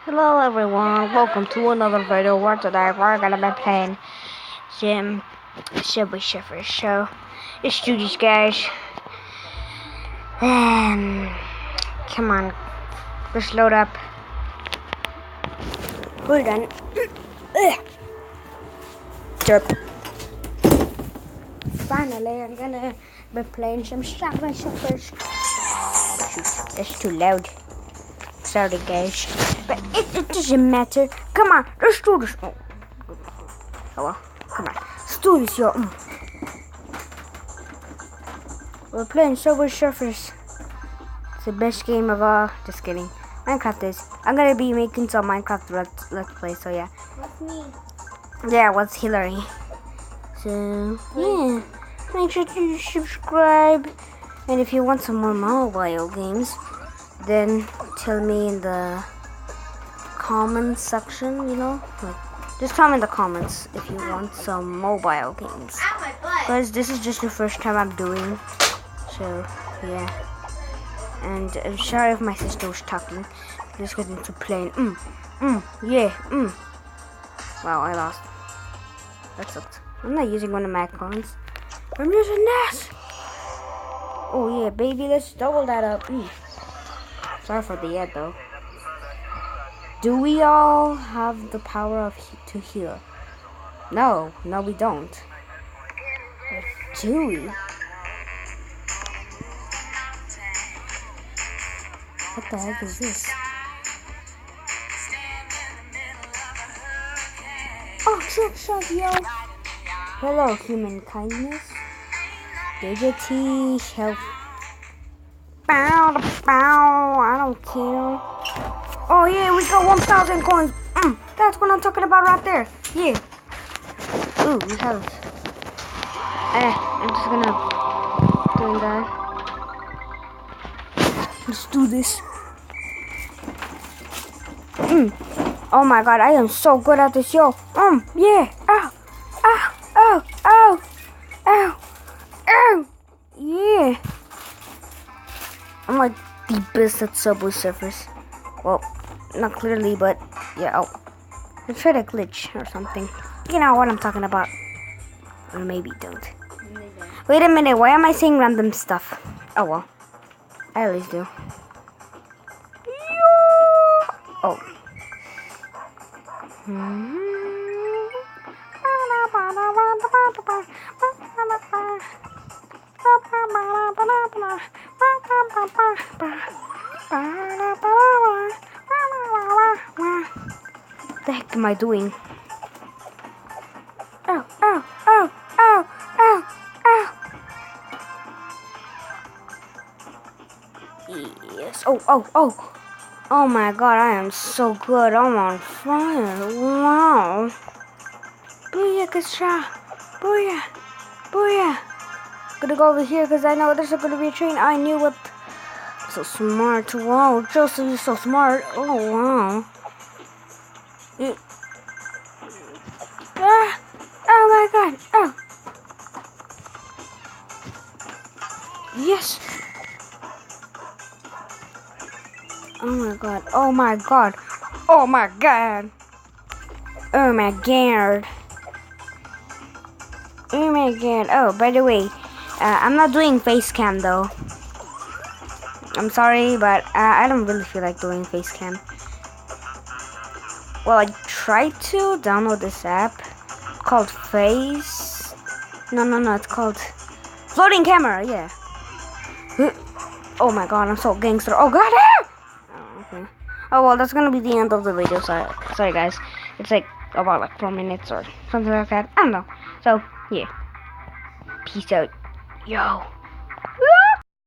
Hello everyone, welcome to another video where today we're gonna be playing some Subway Surfers. So let's do this, guys. Come on, let's load up. Hold on. Derp. Finally, I'm gonna be playing some Subway Surfers. Shoot, that's too loud. Sorry, guys, but it doesn't matter. Come on, let's do this. Oh well, come on, let's do this, yo. We're playing Subway Surfers. It's the best game of all. Just kidding. Minecraft is. I'm gonna be making some Minecraft let's play. So yeah. What's me? Yeah, what's Hillary? So yeah, make sure to subscribe. And if you want some more mobile games, then tell me in the comments section, like just tell me in the comments if you want some mobile games, because this is just the first time I'm doing, so yeah. And I'm sorry if my sister was talking. Just getting to playing. Wow, I lost. That sucked. I'm not using one of my coins. I'm using this. Oh yeah, baby, let's double that up. Sorry for the ad though. Do we all have the power to heal? No, we don't. Or do we? What the heck is this? Oh, trick shot, yo! Hello, human kindness. Dignity, health. Bow, I don't care. Oh yeah, we got 1,000 coins. That's what I'm talking about right there. Yeah. Ooh, we have. I'm just gonna do that. Let's do this. Oh my god, I am so good at this, yo. Yeah. Ow. Yeah. I'm like the best at Subway Surfers. Well, not clearly, but yeah. Oh, I tried a glitch or something. You know what I'm talking about. Or maybe don't. Wait a minute, why am I saying random stuff? Oh well, I always do. Oh. What the heck am I doing? Ow. Yes. Oh my god, I am so good. I'm on fire. Wow. Booyah, good shot. Booyah. Gonna go over here because I know there's gonna be a train. I knew it. So smart. Wow, Joseph, you're so smart. Oh, wow. Oh my god. Oh. Yes. Oh my god. Oh my god. Oh, by the way, I'm not doing face cam though. I'm sorry, but I don't really feel like doing face cam. Well, I tried to download this app called Face. No, it's called Floating Camera. Yeah. Oh my god, I'm so gangster. Oh god. Oh, okay. Oh well, that's gonna be the end of the video. Sorry guys. It's like about like 4 minutes or something like that. I don't know. So yeah. Peace out. Yo.